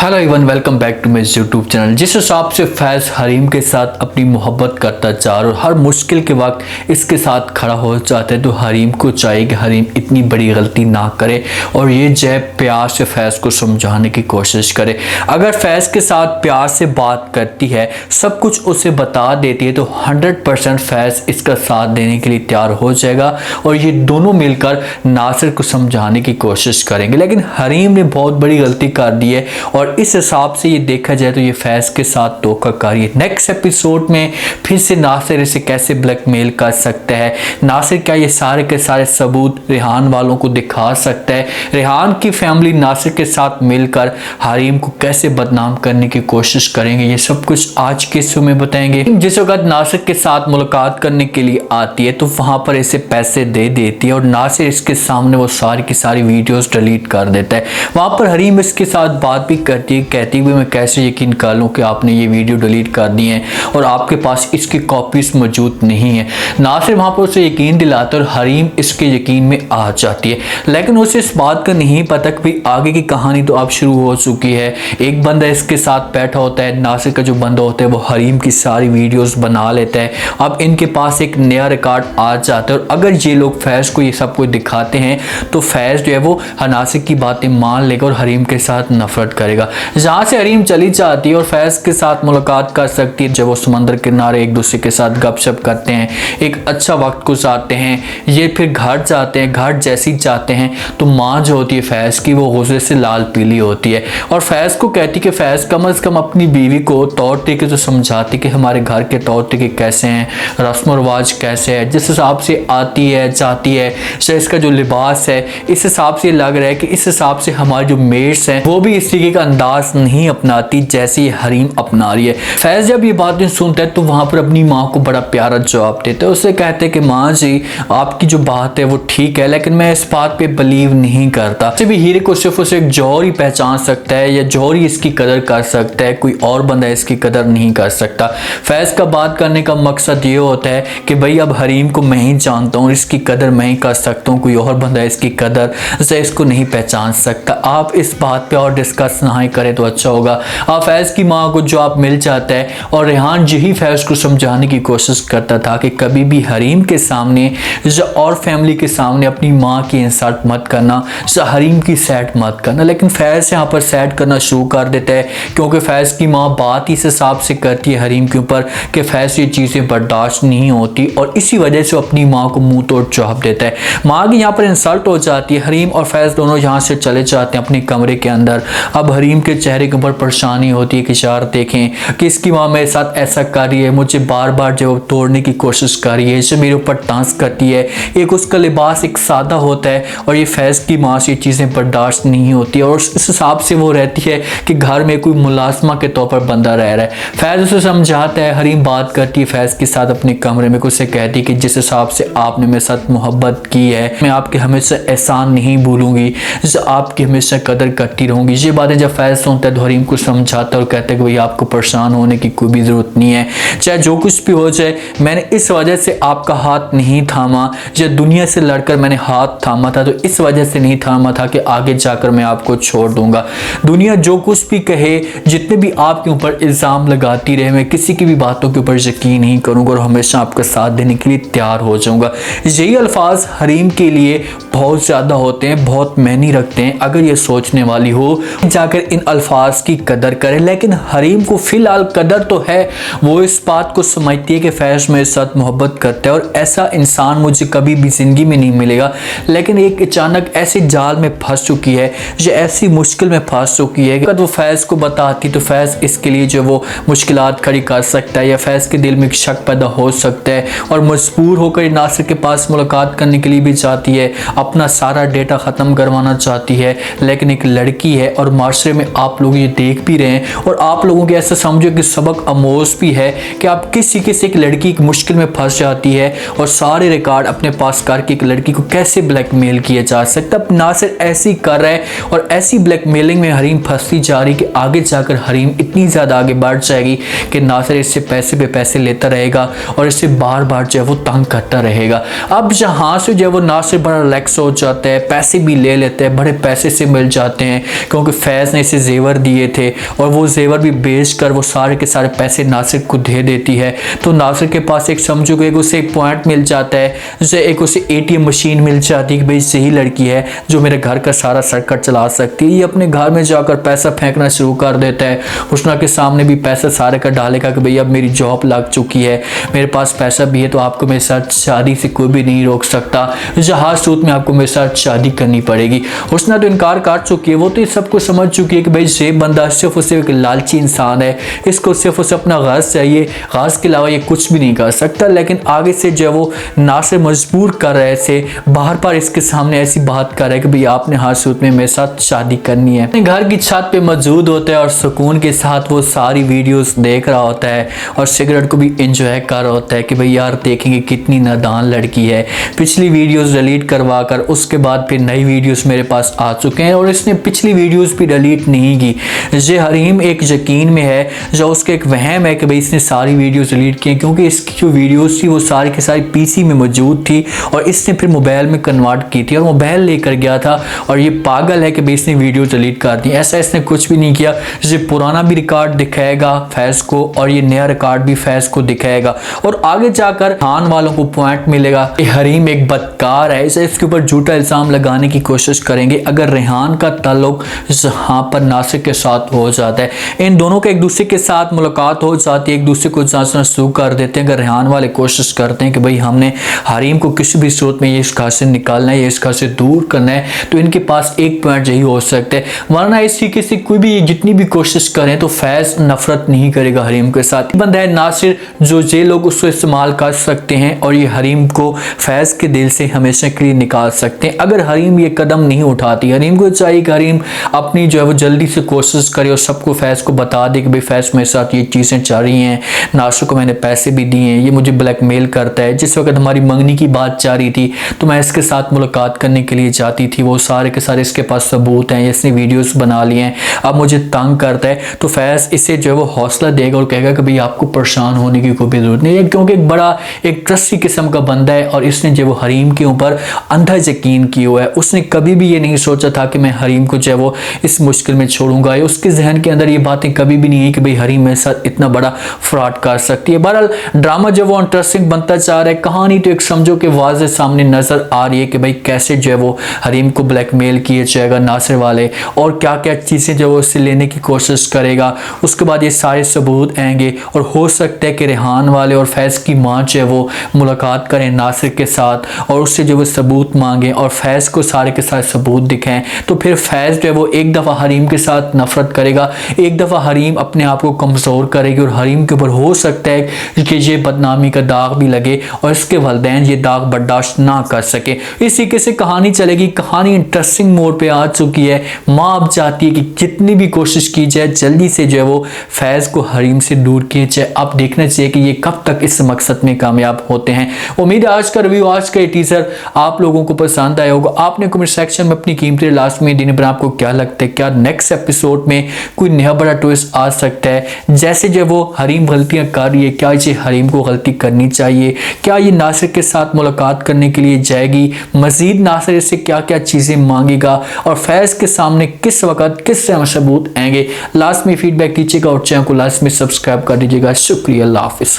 Hello everyone, welcome back to my YouTube channel. जिस हिसाब से फैज़ हरीम के साथ अपनी मोहब्बत करता जा रहा और हर मुश्किल के वक्त इसके साथ खड़ा हो जाता है, तो हरीम को चाहिए कि हरीम इतनी बड़ी गलती ना करे और ये जैब प्यार से फैज़ को समझाने की कोशिश करे। अगर फैज़ के साथ प्यार से बात करती है, सब कुछ उसे बता देती है, तो 100% फैज़ इसका साथ देने के लिए तैयार हो जाएगा और ये दोनों मिलकर नासिर को समझाने की कोशिश करेंगे। लेकिन हरीम ने बहुत बड़ी गलती कर दी है और इस हिसाब से ये देखा जाए तो ये फैज़ के साथ धोखाकारी है। नेक्स्ट एपिसोड में फिर से नासिर इसे कैसे ब्लैकमेल कर सकता है, नासिर क्या ये सारे के सारे सबूत रेहान वालों को दिखा सकता है, रेहान की फैमिली नासिर के साथ मिलकर हरीम को कैसे बदनाम करने की कोशिश करेंगे, ये सब कुछ आज के शो में बताएंगे। जिस वक्त नासिर के साथ मुलाकात करने के लिए आती है तो वहां पर इसे पैसे दे देती है और नासिर इसके सामने वो सारी की सारी वीडियोस डिलीट कर देता है। वहां पर हरीम इसके साथ बात भी कहती हुई मैं कैसे यकीन कर लूँ कि आपने ये वीडियो डिलीट कर दी है और आपके पास इसकी कॉपीज मौजूद नहीं है। नासिर वहाँ पर उसे यकीन दिलाता है और हरीम इसके यकीन में आ जाती है, लेकिन उसे इस बात का नहीं पता कि आगे की कहानी तो अब शुरू हो चुकी है। एक बंदा इसके साथ बैठा होता है, नासिर का जो बंदा होता है वो हरीम की सारी वीडियोस बना लेता है। अब इनके पास एक नया रिकॉर्ड आ जाता है और अगर ये लोग फैज़ को ये सब कुछ दिखाते हैं तो फैज़ जो है वो नासिर की बातें मान लेगा और हरीम के साथ नफरत करेगा। जहाँ से हरीम चली जाती है और फैज़ के साथ मुलाकात कर सकती है, जब वो समंदर किनारे एक दूसरे के साथ गपशप करते हैं, एक अच्छा वक्त गुजारते हैं, ये फिर घर जाते हैं। घर जैसे ही जाते हैं तो माँ जो होती है फैज़ की वो गुस्से से लाल पीली होती है और फैज़ को कहती है कि फैज़ कम से कम अपनी बीवी को तौर तरीके से समझाती कि हमारे घर के तौर तरीके कैसे हैं, रस्म रवाज कैसे है, जिस हिसाब से आती है जाती है, इसका जो लिबास है इस हिसाब से लग रहा है कि इस हिसाब से हमारे जो मेट्स हैं वो भी इस तरीके का अंदाज नहीं अपनाती जैसे हरीम अपना रही है। फैज़ जब ये बातें सुनता है तो वहां पर अपनी माँ को बड़ा प्यारा जवाब देता है। उसे कहते हैं कि माँ जी आपकी जो बात है वो ठीक है, लेकिन मैं इस बात पे बिलीव नहीं करता। भी हीरे को सिर्फ उसे एक जौहर ही पहचान सकता है या जौहर ही इसकी कदर कर सकता है, कोई और बंदा इसकी कदर नहीं कर सकता। फैज़ का बात करने का मकसद ये होता है कि भाई अब हरीम को मैं ही जानता हूँ, इसकी कदर मैं ही कर सकता हूँ, कोई और बंदा इसकी कदर से इसको नहीं पहचान सकता। आप इस बात पे और डिस्कस ना करें तो अच्छा होगा। आप फैज़ की माँ को जॉब मिल जाता है और रेहान यही फैज़ को समझाने की कोशिश करता था कि कभी भी हरीम के सामने और फैमिली के सामने अपनी माँ की इंसल्ट मत करना, हरीम की सैड मत करना। लेकिन फैज़ यहाँ पर सैड करना शुरू कर देता है क्योंकि फैज़ की माँ बात इस हिसाब से करती है हरीम के ऊपर कि फैज़ ये चीज़ें बर्दाश्त नहीं होती और इसी वजह से अपनी माँ को मुंह तोड़ जवाब देता है। माँ की यहाँ पर इंसल्ट हो जाती है। हरीम और फैज़ दोनों यहाँ से चले जाते हैं अपने कमरे के अंदर। अब हरीम के चेहरे के ऊपर परेशानी होती है कि यार देखें कि इसकी माँ मेरे साथ ऐसा कर रही है, मुझे बार बार जो तोड़ने की कोशिश कर रही है, जो मेरे ऊपर डांस करती है, एक उसका लिबास एक सादा होता है और ये फैज़ की माँ से ये चीज़ें बर्दाश्त नहीं होती और इस हिसाब से वो रहती है कि घर में कोई मुलाजमा के तौर पर बंदा रह रहा है। फैज़ उसे समझाता है, हरीम बात करती है फैज़ के साथ अपने कमरे में, उसे कहती है कि जिस हिसाब से आपने मेरे साथ मोहब्बत की है मैं आपके हमेशा एहसान नहीं भूलूंगी, आपकी हमेशा कदर करती रहूंगी। ये बातें जब फैज़ सुनता है तो हरीम को समझाता है और कहता है कि भाई आपको परेशान होने की कोई भी ज़रूरत नहीं है, चाहे जो कुछ भी हो जाए, मैंने इस वजह से आपका हाथ नहीं थामा, जब दुनिया से लड़कर मैंने हाथ थामा था तो इस वजह से नहीं थामा था कि आगे जाकर मैं आपको छोड़ दूंगा। दुनिया जो कुछ भी कहे, जितने भी आपके ऊपर इल्ज़ाम लगाती रहे, मैं किसी की भी बातों के ऊपर यकीन नहीं करूँगा और हमेशा आपका साथ देने के लिए तैयार हो जाऊँगा। यही अल्फाज हरीम के लिए बहुत ज़्यादा होते हैं, बहुत मायने रखते हैं। अगर ये सोचने वाली हो जाकर इन अल्फाज की कदर करे, लेकिन हरीम को फिलहाल कदर तो है, वो इस बात को समझती है कि फैज़ मेरे साथ मोहब्बत करता है और ऐसा इंसान मुझे कभी भी ज़िंदगी में नहीं मिलेगा। लेकिन एक अचानक ऐसे जाल में फंस चुकी है, जो ऐसी मुश्किल में फंस चुकी है कि अगर वो फैज़ को बताती तो फैज़ इसके लिए जो वो मुश्किलात खड़ी कर सकता है या फैज़ के दिल में एक शक पैदा हो सकता है और मजबूर होकर नासिर के पास मुलाकात करने के लिए भी चाहती है, अपना सारा डेटा ख़त्म करवाना चाहती है। लेकिन एक लड़की है और माशरे में आप लोग ये देख भी रहे हैं और आप लोगों के ऐसा समझो कि सबक आमोज भी है कि आप किसी से एक लड़की एक मुश्किल में फंस जाती है और सारे रिकॉर्ड अपने पास करके एक लड़की को कैसे ब्लैकमेल किया जा सकता है। नासिर ऐसी कर रहा है और ऐसी ब्लैकमेलिंग में हरीम फंसती जा रही कि आगे जाकर हरीम इतनी ज़्यादा आगे बढ़ जाएगी कि नासिर इससे पैसे पे पैसे लेता रहेगा और इससे बार बार जो है वो तंग करता रहेगा। अब जहाँ से जो है वो नासिर बड़ा रिलैक्स हो जाता है, पैसे भी ले लेते हैं, बड़े पैसे से मिल जाते हैं क्योंकि फैज़ ने से जेवर दिए थे और वो जेवर भी बेच कर वो सारे के सारे पैसे नासिर को दे देती है। तो नासिर के पास एक समझो कि उसे एक पॉइंट मिल जाता है, जैसे एक उसे ATM मशीन मिल जाती है कि भाई यही लड़की है जो मेरे घर का सारा सर्किट चला सकती है। ये अपने घर में जाकर पैसा फेंकना शुरू कर देता है। हुस्ना के सामने भी पैसा सारे का डालेगा कि भाई अब मेरी जॉब लग चुकी है, मेरे पास पैसा भी है, तो आपको मेरे साथ शादी से कोई भी नहीं रोक सकता, जहाँ सूद में आपको मेरे साथ शादी करनी पड़ेगी। हुस्ना तो इनकार कर चुकी है, वो तो सबको समझ चुकी है कि भाई ये बंदा सिर्फ और सिर्फ एक लालची इंसान है, इसको सिर्फ और सिर्फ अपना गर्ज चाहिए, गर्ज के अलावा ये कुछ भी नहीं कर सकता। लेकिन आगे से जो वो नासिर मजबूर कर रहे थे, बार बार इसके सामने ऐसी बात कर रहे हैं कि भाई आपने हर सूरत में मेरे साथ शादी करनी है। अपने घर की छत पे मौजूद होता है और सुकून के साथ वो सारी वीडियोस देख रहा होता है और सिगरेट को भी एंजॉय कर रहा होता है कि भाई यार देखेंगे कितनी नादान लड़की है। पिछली वीडियोस डिलीट करवा कर उसके बाद फिर नई वीडियोस मेरे पास आ चुके हैं और इसने पिछली वीडियोस भी डिलीट नहीं की। ये हरीम एक यकीन में है, जो उसके एक वहम है कि भाई इसने सारी वीडियोस डिलीट की, क्योंकि इसकी जो वीडियोस थी वो सारी की सारी PC में मौजूद थी और इसने फिर मोबाइल में कन्वर्ट की थी और मोबाइल लेकर गया था। और ये पागल है कि भाई इसने वीडियो डिलीट कर दी, ऐसा इसने कुछ भी नहीं किया। ये पुराना भी रिकॉर्ड दिखाएगा फैज़ को और ये नया रिकॉर्ड भी फैज़ को दिखाएगा और आगे जाकर खान वालों को पॉइंट मिलेगा कि हरीम एक बदकार है, इसे इसके ऊपर झूठा इल्ज़ाम लगाने की कोशिश करेंगे। अगर रेहान का ताल्लुक यहाँ पर नासिर के साथ हो जाता है, इन दोनों के एक दूसरे के साथ मुलाकात हो जाती है, एक दूसरे को जांचना शुरू कर देते हैं। अगर रेहान वाले कोशिश करते हैं कि भाई हमने हरीम को किसी भी सूरत में ये इस घर से निकालना है, ये इस घर से दूर करना है, तो इनके पास एक पॉइंट यही हो सकता है, वरना इस तरीके से कोई भी जितनी भी कोशिश करें तो फैज़ नफरत नहीं करेगा हरीम के साथ। बंदा है नासिर जो ये लोग उसको इस्तेमाल कर सकते हैं और ये हरीम को फैज़ के दिल से हमेशा के लिए निकाल सकते हैं। अगर हरीम ये कदम नहीं उठाती, हरीम को चाहिए कि हरीम अपनी जो है वो जल्दी से कोशिश करे और सबको फैज़ को बता दे कि भाई फैज़ मेरे साथ ये चीज़ें चल रही हैं, नासिर को मैंने पैसे भी दिए हैं, ये मुझे ब्लैकमेल करता है। जिस वक्त हमारी मंगनी की बात जा रही थी तो मैं इसके साथ मुलाकात करने के लिए जाती थी, वो सारे के सारे इसके पास सबूत हैं, इसने वीडियोस बना लिए हैं, अब मुझे तंग करता है। तो फैज़ इसे जो है वो हौसला देगा और कहेगा कि भाई आपको परेशान होने की कोई भी जरूरत नहीं है, क्योंकि एक बड़ा एक ट्रस्टी किस्म का बंदा है और इसने जो वो हरीम के ऊपर अंधा यकीन किया हुआ है। उसने कभी भी ये नहीं सोचा था कि मैं हरीम को जो है वो इस मुश्किल में छोड़ूंगा, या उसके जहन के अंदर ये बातें कभी भी नहीं है कि भाई हरीम मेरे साथ इतना बड़ा फ्रॉड कर सकती है। बहरहाल ड्रामा जो वो इंटरेस्टिंग बनता जा रहा है, कहानी तो एक समझो कि वाज़े सामने नजर आ रही है कि भाई कैसे जो है वो हरीम को ब्लैकमेल किए जाएगा नासिर वाले और क्या क्या चीज़ें जो उससे लेने की कोशिश करेगा। उसके बाद ये सारे सबूत आएंगे और हो सकता है कि रेहान वाले और फैज़ की माँ जो है वो मुलाकात करें नासिर के साथ और उससे जो वो सबूत मांगें और फैज़ को सारे के सारे सबूत दिखाएं। तो फिर फैज़ जो है वो एक दफ़ा हरीम के साथ नफरत करेगा, एक दफ़ा हरीम अपने आप को कमज़ोर करेगी और हरीम के ऊपर हो सकता है कि ये बदनामी का दाग भी लगे और इसके वालिदैन ये दाग बर्दाश्त ना कर सके। इस तरीके से कहानी चलेगी। कहानी इंटरेस्टिंग मोड पे आ चुकी है। माँ अब चाहती है कि जितनी भी कोशिश की जाए जल्दी से जो है वो फैज़ को हरीम से दूर किया जाए। अब देखना चाहिए कि ये कब तक इस मकसद में कामयाब होते हैं। उम्मीद है आज का रिव्यू, आज का टीजर आप लोगों को पसंद आया होगा। आपने कमेंट सेक्शन में अपनी कीमती लास्ट में देने पर आपको क्या लगता है, क्या नेक्स्ट एपिसोड में कोई नया बड़ा ट्विस्ट आ सकता है? जैसे जब वो हरीम गलतियां कर रही है, क्या ये हरीम को गलती करनी चाहिए? क्या ये नासिर के साथ मुलाकात करने के लिए जाएगी? मजीद नासिर से क्या क्या चीज़ें मांगेगा और फैज़ के सामने किस वक्त किस सबूत आएंगे? लास्ट में फीडबैक दीजिएगा और चैनल को लास्ट में सब्सक्राइब कर दीजिएगा। शुक्रिया, अल्लाह हाफिज़।